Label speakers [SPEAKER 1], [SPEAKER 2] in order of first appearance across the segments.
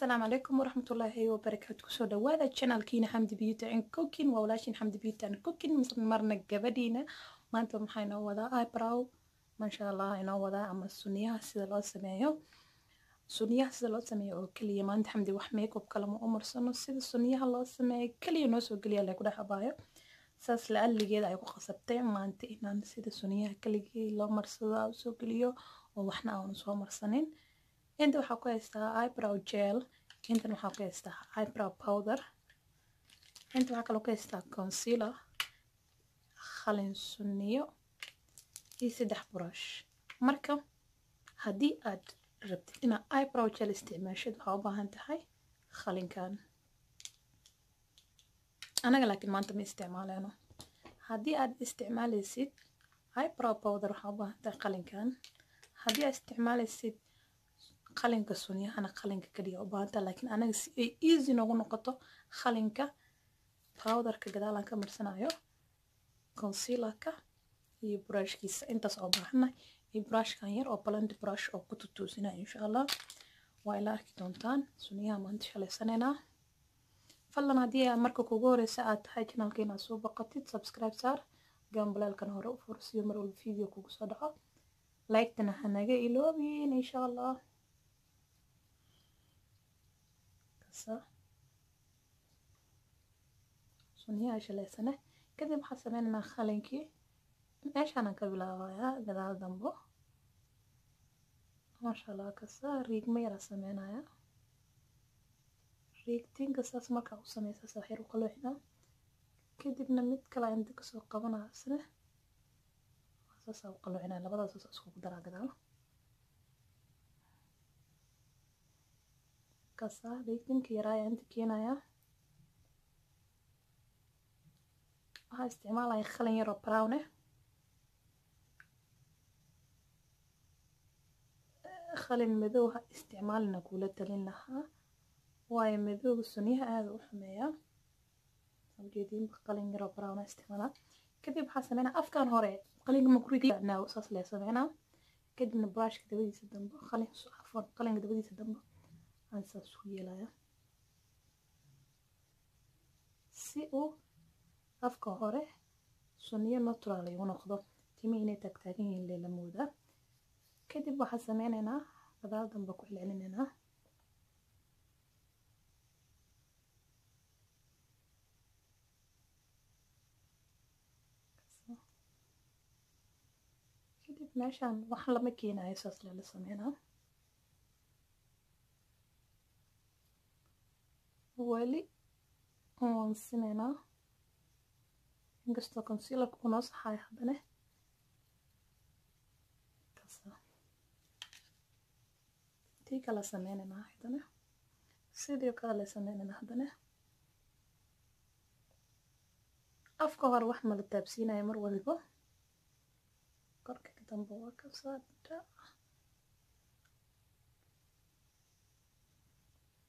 [SPEAKER 1] السلام عليكم ورحمة الله وبركاته. سو دوادا channel كينا حمد بيوتي and cooking وولاشين حمد بيوتي and cooking مثل مرنا قبدينا ما انتم محاينا وضا ايبراو ما شاء الله هنا وضا اما السنية سيدا لو سميو سنية سيدا لو سميو او كليا ما انت حمدي وحميك وبكلمو عمر سنو سيدا السنية لو سميو كليا نوسو قليا لكو دا حبايو saas la-aligeeda ay ku qasabtay maanta inaan sida suniyaha kaligii loo marsado aan soo geliyo oo waxna aanu soo marsanin. Inta waxaa ku haystaa eyebrow gel, intan waxaa ku haystaa eyebrow powder, inta waxaa kaloo ku haystaa concealer, qalin suniyo iyo 3 brush. Marka haddii aad rabtid inaad eyebrow gel isticmaashid waxaa u baahan tahay qalinkan. anaga laakiin maanta ma isticmaaleyno. haddii aad isticmaalaysid eyebrow powder waxaa u baahan tahay qalinkan. haddii aad isticmaalaysid qalinka sunyahana qalinka kaliya u baahan tahay, laakiin anaga si ay easy noogu noqoto qalinka powderka gadaalaan ka marsanayo, concealerka iyo brushkiisa intaas oo baahanahay iyo brushkan yar oo blend brush oo ku tutuusinayo insha Allah. waa ila arki doontaan sunyaha maanta shalaysaneynaa. fadlan haddii aad marka kugu horeysa aad tahay channelkeena soo baqatid subscribe saar, gambalaalkan hore u fur si mar walba video kugu soo dhaco, like-tana ha naga iloobin insha Allah. kasa sunyaha shalaysane kadib waxaan sameynaynaa qalinkii. meeshaan ka bilaabayaa gadaal dambo maasha Allah. kasa riigma yara sameynaya, riigtinka saas markaa u sameysa saaxiir u qalooxinaa, kadibna mid kale inta kasoo qabanaa isna saas u qalooxinaa, labadaas saas isku daraa gadaal. kasa riigtinka yaraaya inta keenaya, waxaa isticmaalaya qalin yar oo brown qalin madow ha isticmaalina kula talin lahaa, waayo madowga sunyaha aad u xumeeyaa. ujeedin qalin yar oo brown isticmaalaa. kadib waxaa sameynaa afkan hore qalinka ma ku ridnaa saas lee sameynaa, kadibna brushka dabadiisa dambe qalinka dabadiisa dambe aan saas u yeelaya si uu afka hore sunniyo natural ay u noqdo, timi inay tagtaagan yihiin leela moodaa. kadib waxaa sameynaynaa gadaal dambe ku celcelinaynaa kadib meeshaan wax lama keenayo saas leela sameynaa. weli waan sineynaa inkastoo concealerka uu noo saxayo haddana tii kala sameynaynaa haddana sidii kale la sameynaynaa haddana. afka hore wax ma la taabsiinayo mar waliba, korka ka dambe waa ka saarta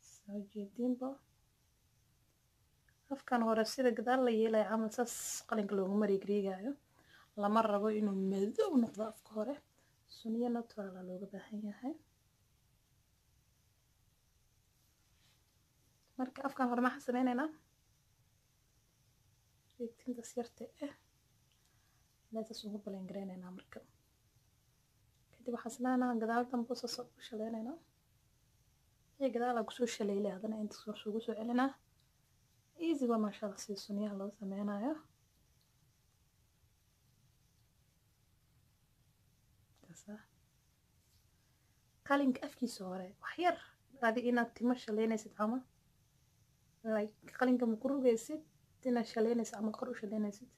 [SPEAKER 1] soo jeedinba. afkan hore sida gadaal la yeelayo camal saas qalinka loogu mariigriigayo, lama rabo inuu madow noqdo. afka hore sunniyo natural looga baahan yahay. marka afkan hore maxaa sameynaynaa riigtintaas yarta meeshaas ugu balangaraynayna. marka kadib waxaa sameynaa gadaal dambe saas u shaleynaynaa, iyo gadaal aan kusoo shaleylay haddana inta saas ugu soo celinaa. easy waa maasha Allah sida sunyaha loo sameynayo. kasa qalinka afkiisa hore wax yar adi inaad timo shaleynaysid camal, like qalinka ma ku rugaysid inaad shaleynaysid ama kor u shaleynaysid.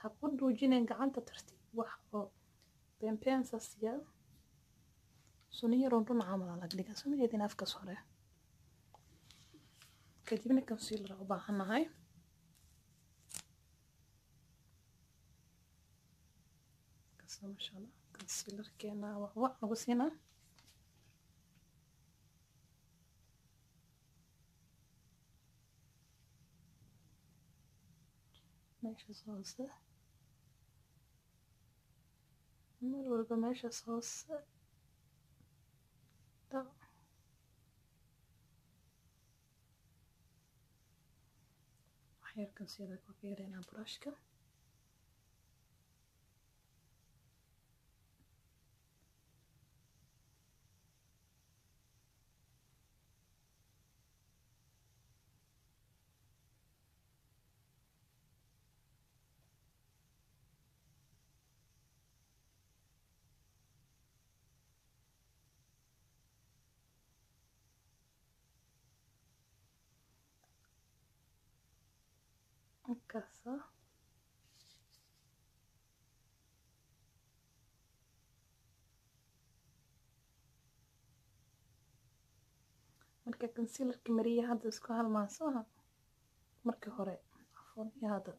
[SPEAKER 1] ha ku dhuujinayn gacanta tartiib wax oo been saas yaa sunniyo run camal laga dhigaa. soo jeedin afkaas hore kadibna concealer u baahanahay. kasa masha Allah concealerkeena wax lagu siinaa meeshaas hoose mar walba meeshaas hoose waxyar concealer ku fiirinaa brushka. Kasa marka concealerka mariya hadda isku halmaansaha markii hore afon iyo hadda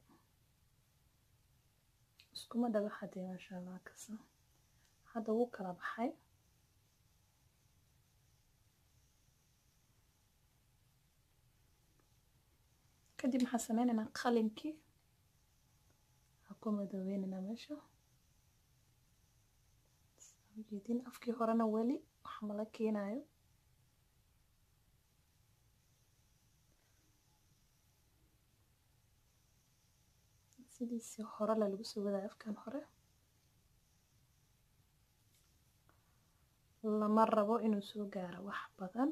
[SPEAKER 1] iskuma dhaga xadee maasha Allah. Kasa hadda wuu kala baxay. kadib maxaa sameynaynaa qalinkii ku madaweynaynaa meesha. ujeedin afkii horena weli wax mala keenayo. sidiisii hore lagu soo wadaa afkan hore. lama rabo inuu soo gaaro wax badan.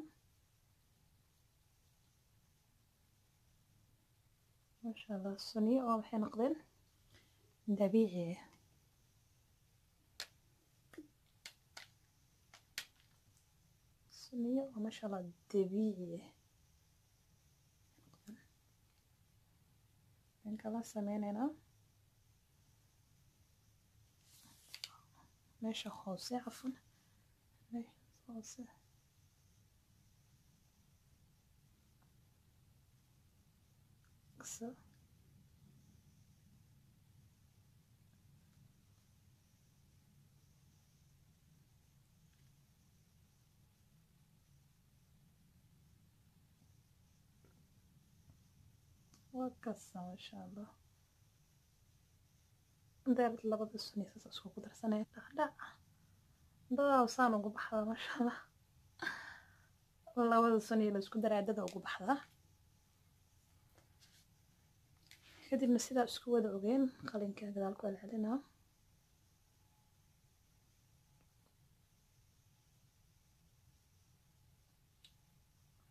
[SPEAKER 1] maasha Allah suniyo oo waxay noqdeen dabiici ah. suniyo oo maasha Allah dabiici ah. in kala sameynayna meesha hoose cafan meesha hoose so وكسا ما شاء الله. دارت لبض السنية ساسكو قدر سنة لا ضاو صانو قبحة ما شاء الله. والله وضع السنية لسكو دار عدد قبحة. كدب نسيدا اسكو وضع وغين قالين كان قدالكو العلينا.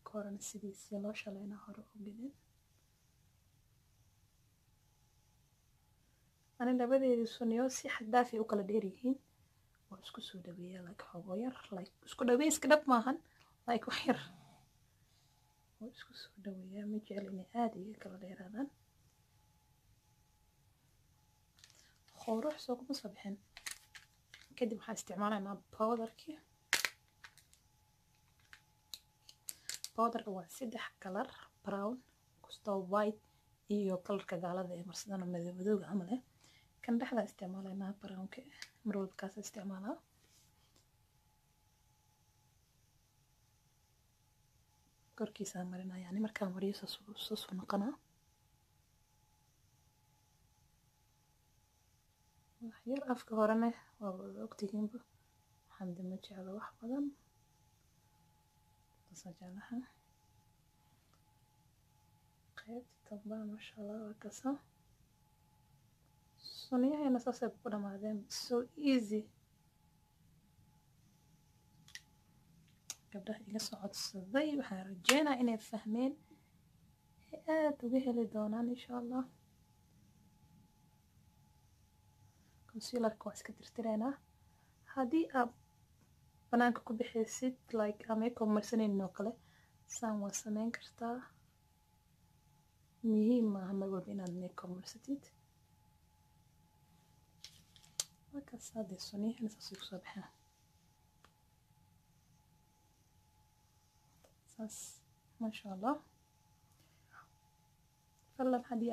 [SPEAKER 1] كورن السيديس يلا شالينا هارو وغينين. أنا لبدي سونيو سي حدا في أكل ديريين واسكو سودابية لايك حوير لايك اسكو دابية سكدب ماهن لايك وحير واسكو سودابية مجاليني عادي كلا دير هذا خوروح سوق مصبحين كدي محا استعمالنا باودركي باودر waa 3 kalar brown كستو وايت iyo kalarka gaalada ee marsadana madowga camal ah kan dhaxda isticmaalayna brownka marwalkaas isticmaalaa korkiisa marina yani marka mariyo soo noqona waxyar afka horena waa ogtihiinba xamdi ma jeclo wax badan tasajalaha طبعا ما شاء الله وكسا صنيعي أنا ساسي بقول معدن so easy قبلها إلى صعود الصدي وحرجينا إني فهمين وجهي لدونان إن شاء الله كونسيلر كويس كترترينا هذه بنانك كبحيسيت لايك أميكم مرسنين نوكله سان وسمين كرتا muhiim maaha mar walba inaad makeup marsatid markaas hadee suniyahan saas ku soo baxeen saas ma sha Allah fadlan hadii